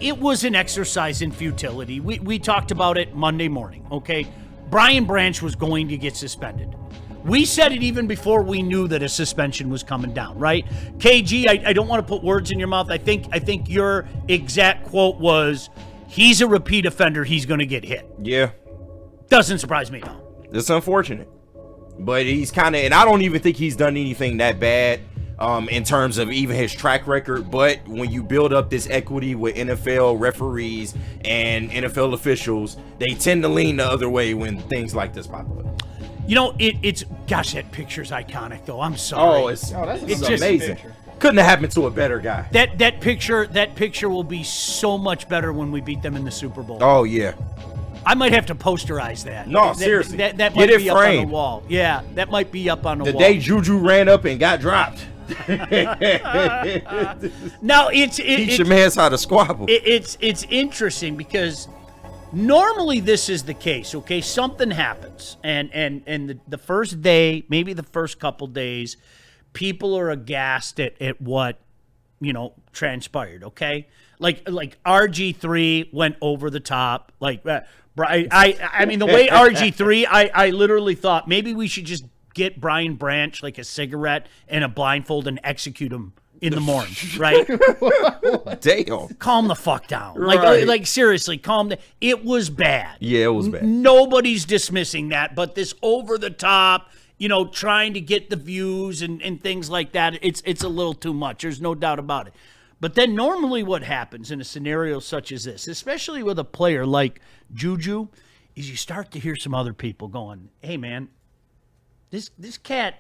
it was an exercise in futility. We talked about it Monday morning, okay? Brian Branch was going to get suspended. We said it even before we knew that a suspension was coming down, right? KG, I don't want to put words in your mouth. I think your exact quote was, he's a repeat offender, he's going to get hit. Yeah. Doesn't surprise me at all. It's unfortunate. But he's kind of, and I don't even think he's done anything that bad in terms of even his track record. But when you build up this equity with NFL referees and NFL officials, they tend to lean the other way when things like this pop up. You know, it's gosh, that picture's iconic though. I'm sorry. It's just amazing. Couldn't have happened to a better guy. That picture will be so much better when we beat them in the Super Bowl. Oh yeah. I might have to posterize that. No, seriously. That might Get it be framed. up on the wall. Yeah, that might be up on the wall. The day Juju ran up and got dropped. Now teach your man how to squabble. It's interesting because normally this is the case. Okay, something happens, and the first day, maybe the first couple days, people are aghast at what transpired. Okay, like RG3 went over the top. Like I mean the way RG3, I literally thought maybe we should just get Brian Branch like a cigarette and a blindfold and execute him in the morning, right? Damn. Calm the fuck down. Right. Like seriously, calm down. It was bad. Yeah, it was bad. Nobody's dismissing that, but this over the top, trying to get the views and things like that, it's a little too much. There's no doubt about it. But then normally what happens in a scenario such as this, especially with a player like Juju, is you start to hear some other people going, "Hey man, this cat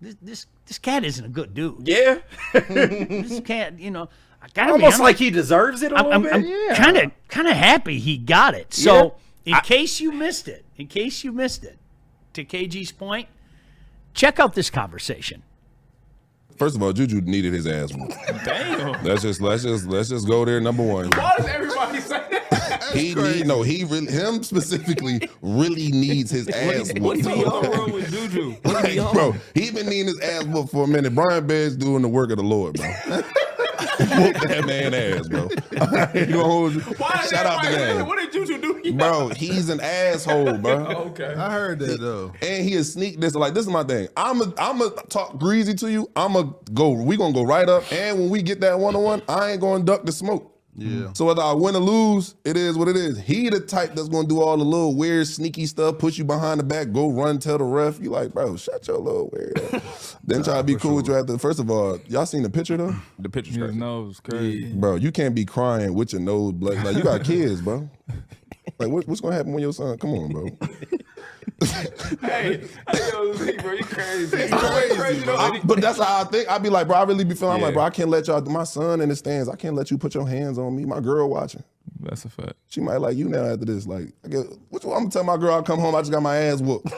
isn't a good dude." Yeah. This cat, I gotta almost like he deserves it a little bit. I'm kind of happy he got it. So in case you missed it, to KG's point, check out this conversation. First of all, Juju needed his ass whooped. Damn. Let's just go there. Number one. Why does everybody say that? Him specifically really needs his ass whooped. What's wrong with Juju? Bro, he been needing his ass whooped for a minute. Brian Bed's doing the work of the Lord, bro. Whoop that man ass, bro. Shout out to that. What did Juju do? Bro, he's an asshole, bro. Okay. I heard that though. And he is sneak this. Like, this is my thing. I'ma talk greasy to you. We gonna go right up. And when we get that one-on-one, I ain't gonna duck the smoke. Yeah. So whether I win or lose, it is what it is. He the type that's gonna do all the little weird, sneaky stuff, push you behind the back, go run, tell the ref. You like, bro, shut your little weird ass. Then try to be cool with you after. First of all, y'all seen the picture though? The picture's crazy. His nose crazy. Bro, you can't be crying with your nose blood. Like, you got kids, bro. Like, what's gonna happen when your son? Come on, bro. Hey, yo, Z, bro, you crazy. But that's how I think. I be like, bro, I really be feeling. I'm like, bro, I can't let y'all. My son in the stands. I can't let you put your hands on me. My girl watching. That's a fact. She might like you now after this. Like, I'm gonna tell my girl I come home. I just got my ass whooped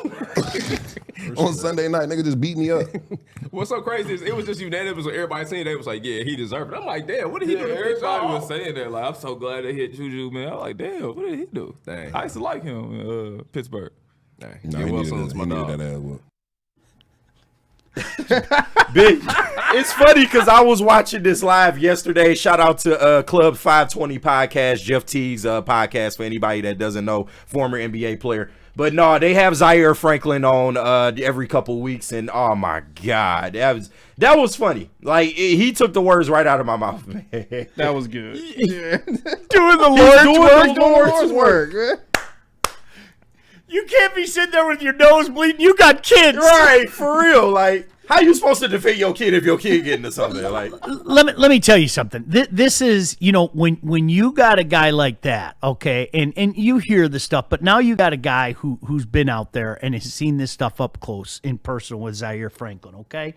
on Sunday night. Nigga just beat me up. What's so crazy is it was just unanimous with everybody saying that. It was like, yeah, he deserved it. I'm like, damn, what did he do? Everybody was saying that. Like, I'm so glad they hit Juju, man. I'm like, damn, what did he do? Dang. I used to like him in Pittsburgh. Dang. No, he needed that ass whoop. Big. It's funny because I was watching this live yesterday. Shout out to Club 520 podcast, Jeff Teague's podcast, for anybody that doesn't know, former NBA player. But no, they have Zaire Franklin on every couple weeks, and oh my God, that was funny. Like, he took the words right out of my mouth, man. That was good. Yeah. Doing the Lord's work. Man. You can't be sitting there with your nose bleeding. You got kids. Right, for real. Like, how you supposed to defend your kid if your kid getting to something? Like, let me tell you something. This is, when you got a guy like that, okay, and you hear the stuff, but now you got a guy who's been out there and has seen this stuff up close in person with Zaire Franklin, okay?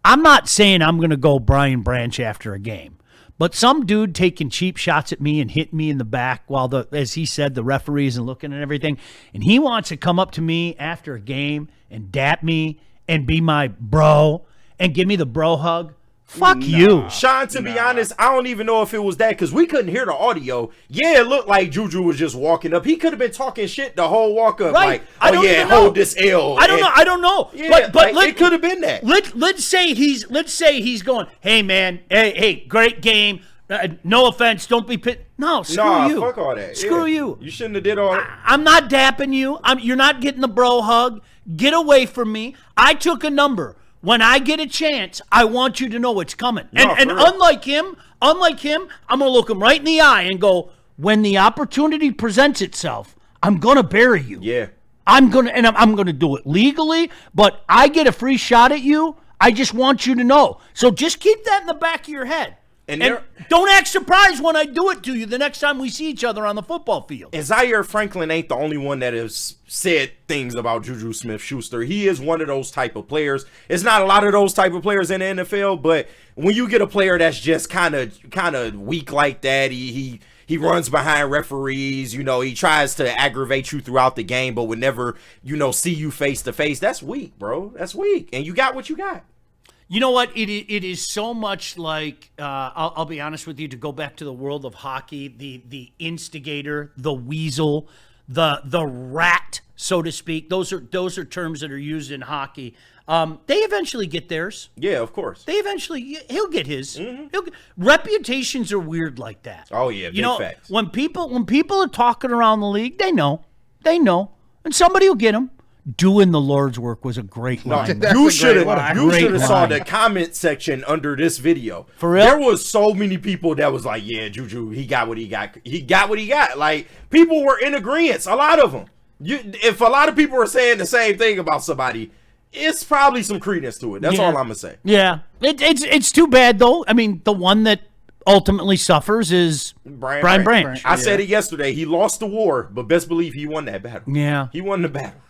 I'm not saying I'm going to go Brian Branch after a game. But some dude taking cheap shots at me and hitting me in the back while as he said, the referee isn't looking and everything, and he wants to come up to me after a game and dap me and be my bro and give me the bro hug. Fuck you. Sean, to be honest, I don't even know if it was that because we couldn't hear the audio. Yeah, it looked like Juju was just walking up. He could have been talking shit the whole walk up. Right. Like, hold this L. I don't know. Yeah, but it could have been that. Let's say he's going, hey man, hey, great game. No offense, don't be No, screw you. Fuck all that. Screw you. You shouldn't have did all that. I'm not dapping you. You're not getting the bro hug. Get away from me. I took a number. When I get a chance, I want you to know it's coming. And unlike him, I'm gonna look him right in the eye and go, when the opportunity presents itself, I'm gonna bury you. Yeah. I'm gonna do it legally, but I get a free shot at you. I just want you to know. So just keep that in the back of your head. And don't act surprised when I do it to you the next time we see each other on the football field. And Zaire Franklin ain't the only one that has said things about Juju Smith-Schuster. He is one of those type of players. It's not a lot of those type of players in the NFL, but when you get a player that's just kind of weak like that, he runs behind referees, he tries to aggravate you throughout the game, but would never, see you face to face. That's weak, bro. That's weak. And you got what you got. You know what? It is so much like, I'll be honest with you, to go back to the world of hockey, the instigator, the weasel, the rat, so to speak. Those are terms that are used in hockey. They eventually get theirs. Yeah, of course. He'll get his. Mm-hmm. Reputations are weird like that. Oh yeah, big facts. When people are talking around the league, they know, and somebody will get them. Doing the Lord's work was a great line. You should have saw the comment section under this video. For real? There was so many people that was like, yeah, Juju, he got what he got. He got what he got. Like, people were in agreement. A lot of them. If a lot of people are saying the same thing about somebody, it's probably some credence to it. That's all I'm going to say. Yeah. It's too bad, though. I mean, the one that ultimately suffers is Brian Branch. I said it yesterday. He lost the war, but best believe he won that battle. Yeah. He won the battle.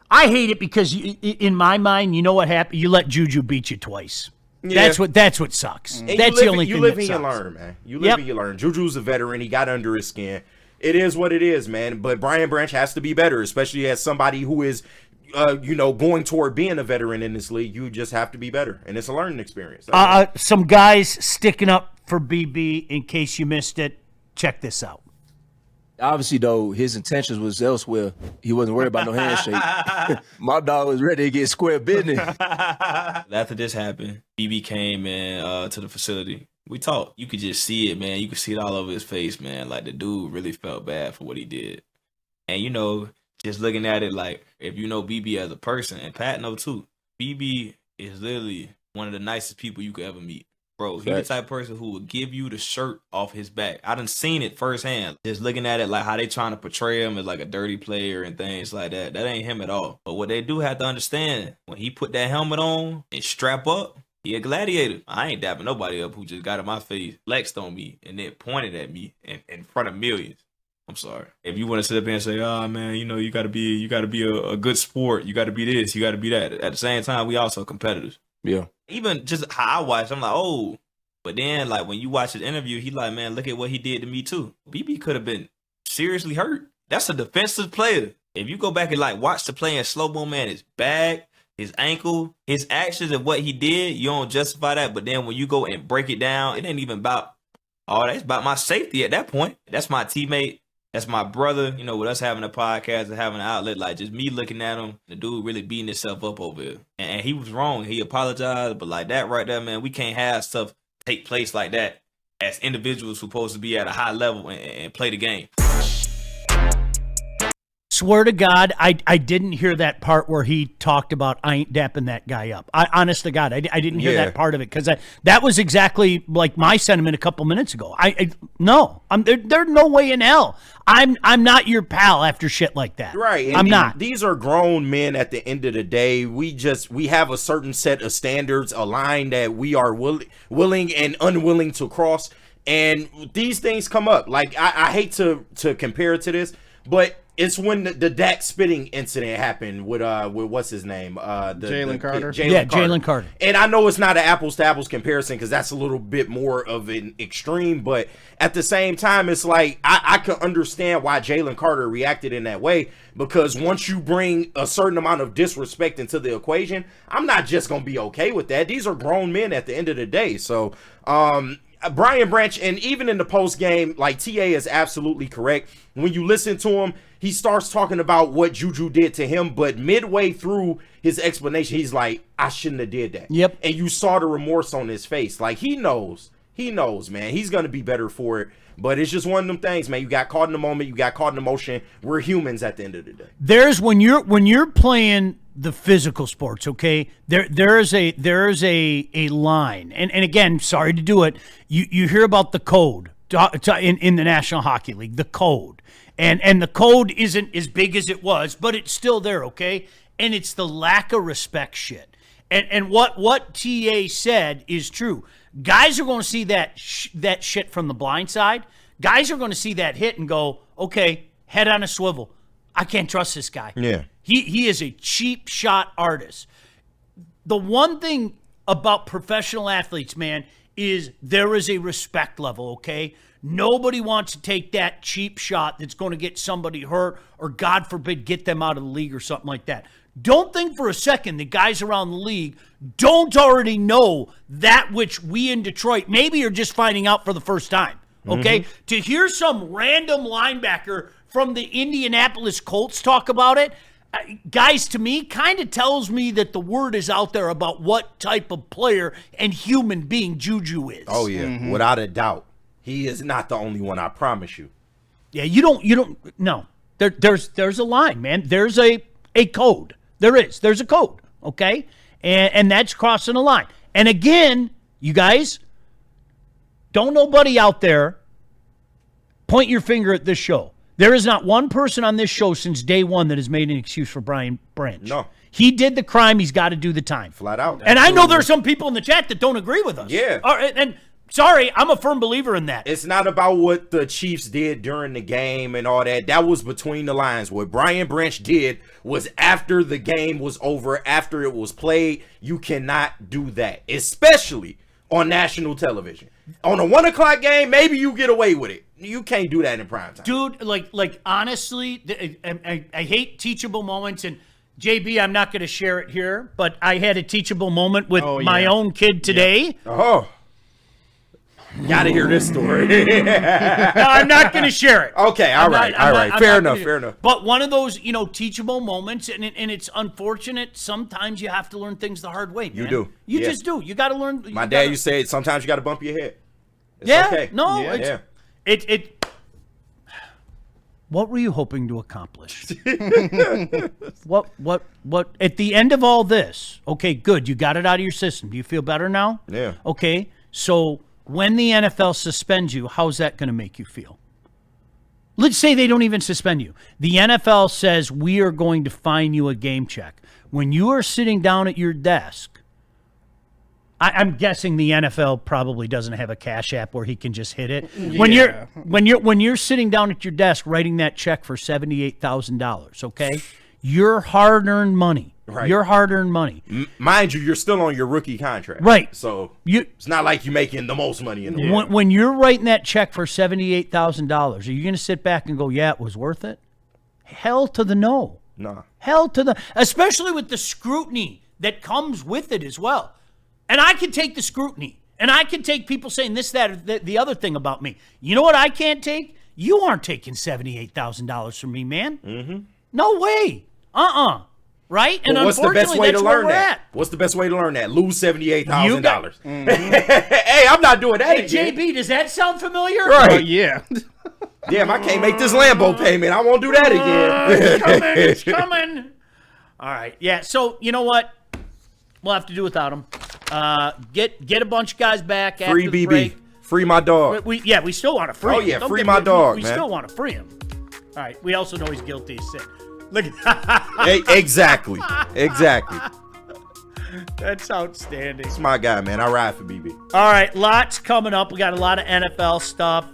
I hate it because in my mind, you know what happened? You let Juju beat you twice. Yeah. That's what sucks. And that's the only thing that sucks. You live and you learn, man. You live and you learn. Juju's a veteran. He got under his skin. It is what it is, man. But Brian Branch has to be better, especially as somebody who is, going toward being a veteran in this league. You just have to be better, and it's a learning experience. Some guys sticking up for BB. In case you missed it, check this out. Obviously, though, his intentions was elsewhere. He wasn't worried about no handshake. My dog was ready to get square business. After this happened, BB came in to the facility. We talked. You could just see it, man. You could see it all over his face, man. Like, the dude really felt bad for what he did. And, just looking at it, like, if you know BB as a person, and Pat know too, BB is literally one of the nicest people you could ever meet. Bro, he's the type of person who will give you the shirt off his back. I done seen it firsthand. Just looking at it, like how they trying to portray him as like a dirty player and things like that. That ain't him at all. But what they do have to understand, when he put that helmet on and strap up, he a gladiator. I ain't dapping nobody up who just got in my face, flexed on me, and then pointed at me in front of millions. I'm sorry. If you want to sit up here and say, oh man, you gotta be a good sport. You gotta be this, you gotta be that. At the same time, we also competitors. Yeah. Even just how I watched, I'm like, oh. But then, like, when you watch his interview, he like, man, look at what he did to me, too. BB could have been seriously hurt. That's a defensive player. If you go back and, like, watch the play in slow-mo, man, his back, his ankle, his actions and what he did, you don't justify that. But then when you go and break it down, it ain't even about all that. It's about my safety at that point. That's my teammate. That's my brother, with us having a podcast and having an outlet, like just me looking at him, the dude really beating himself up over here. And he was wrong. He apologized. But like that right there, man, we can't have stuff take place like that as individuals supposed to be at a high level and play the game. Swear to God, I didn't hear that part where he talked about I ain't dapping that guy up. Honest to God, I didn't hear that part of it because that was exactly like my sentiment a couple minutes ago. No, there's no way in hell. I'm not your pal after shit like that. Right, I'm not. These are grown men. At the end of the day, we have a certain set of standards, a line that we are willing and unwilling to cross, and these things come up. Like I hate to compare it to this, but it's when the Dak spitting incident happened with what's his name? Jalen Carter. Jalen Carter. And I know it's not an apples to apples comparison because that's a little bit more of an extreme, but at the same time, it's like I can understand why Jalen Carter reacted in that way, because once you bring a certain amount of disrespect into the equation, I'm not just gonna be okay with that. These are grown men at the end of the day. So Brian Branch, and even in the post game, like TA is absolutely correct. When you listen to him, he starts talking about what Juju did to him, but midway through his explanation, he's like, I shouldn't have did that. Yep. And you saw the remorse on his face. Like, he knows He knows, man. He's going to be better for it. But it's just one of them things, man. You got caught in the moment. You got caught in emotion. We're humans at the end of the day. There's when you're playing the physical sports, okay? There is a line. And again, sorry to do it. You hear about the code in the National Hockey League, the code. And the code isn't as big as it was, but it's still there, okay? And it's the lack of respect shit. And what TA said is true. Guys are going to see that shit from the blind side. Guys are going to see that hit and go, okay, head on a swivel. I can't trust this guy. Yeah. He is a cheap shot artist. The one thing about professional athletes, man, is there is a respect level, okay? Nobody wants to take that cheap shot that's going to get somebody hurt or, God forbid, get them out of the league or something like that. Don't think for a second the guys around the league don't already know that which we in Detroit maybe are just finding out for the first time, okay? Mm-hmm. To hear some random linebacker from the Indianapolis Colts talk about it, guys, to me, kind of tells me that the word is out there about what type of player and human being Juju is. Oh, yeah, without a doubt. He is not the only one, I promise you. Yeah, you don't, no. There's a line, man. There's a code. There's a code, okay? And that's crossing a line. And again, you guys, don't nobody out there point your finger at this show. There is not one person on this show since day one that has made an excuse for Brian Branch. No. He did the crime. He's got to do the time. Flat out. And I know there are some people in the chat that don't agree with us. Yeah. And sorry, I'm a firm believer in that. It's not about what the Chiefs did during the game and all that. That was between the lines. What Brian Branch did was after the game was over, after it was played. You cannot do that, especially on national television. On a 1 o'clock game, maybe you get away with it. You can't do that in prime time. Dude, like honestly, I hate teachable moments. And JB, I'm not going to share it here, but I had a teachable moment with my own kid today. Yeah. Oh. Gotta hear this story. No, I'm not going to share it. Okay, all right. Fair enough. But one of those, teachable moments, and it's unfortunate. Sometimes you have to learn things the hard way, man. You do. You just do. You got to learn. My dad used to say, sometimes you got to bump your head. It's okay. No. Yeah. What were you hoping to accomplish? What? At the end of all this, okay, good. You got it out of your system. Do you feel better now? Yeah. Okay, so when the NFL suspends you, how's that going to make you feel? Let's say they don't even suspend you. The NFL says we are going to fine you a game check. When you are sitting down at your desk, I'm guessing the NFL probably doesn't have a cash app where he can just hit it. Yeah. When you're sitting down at your desk writing that check for $78,000, okay? Your hard-earned money. Right. Your hard-earned money. Mind you, you're still on your rookie contract. Right. So it's not like you're making the most money in the world. When you're writing that check for $78,000, are you going to sit back and go, yeah, it was worth it? Hell to the no. Nah. Hell to the, especially with the scrutiny that comes with it as well. And I can take the scrutiny, and I can take people saying this, that, or the other thing about me. You know what I can't take? You aren't taking $78,000 from me, man. Mm-hmm. No way. Right? And what's the best way to learn that? What's the best way to learn that? Lose $78,000. Hey, I'm not doing that again. JB, does that sound familiar? Right. Yeah. Damn, I can't make this Lambo payment. I won't do that again. It's coming. All right. Yeah, so you know what? We'll have to do without him. Get a bunch of guys back after free the BB. break. Free my dog. We still want to free him. Oh, yeah, free my dog, we man. still want to free him. All right, we also know he's guilty as sin. Look at that. Hey, exactly. That's outstanding. It's my guy, man. I ride for BB. All right, lots coming up. We got a lot of NFL stuff.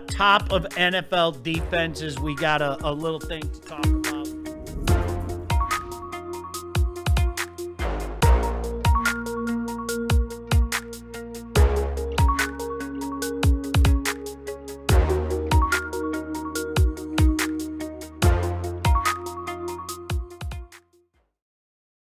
Top of NFL defenses. We got a little thing to talk about.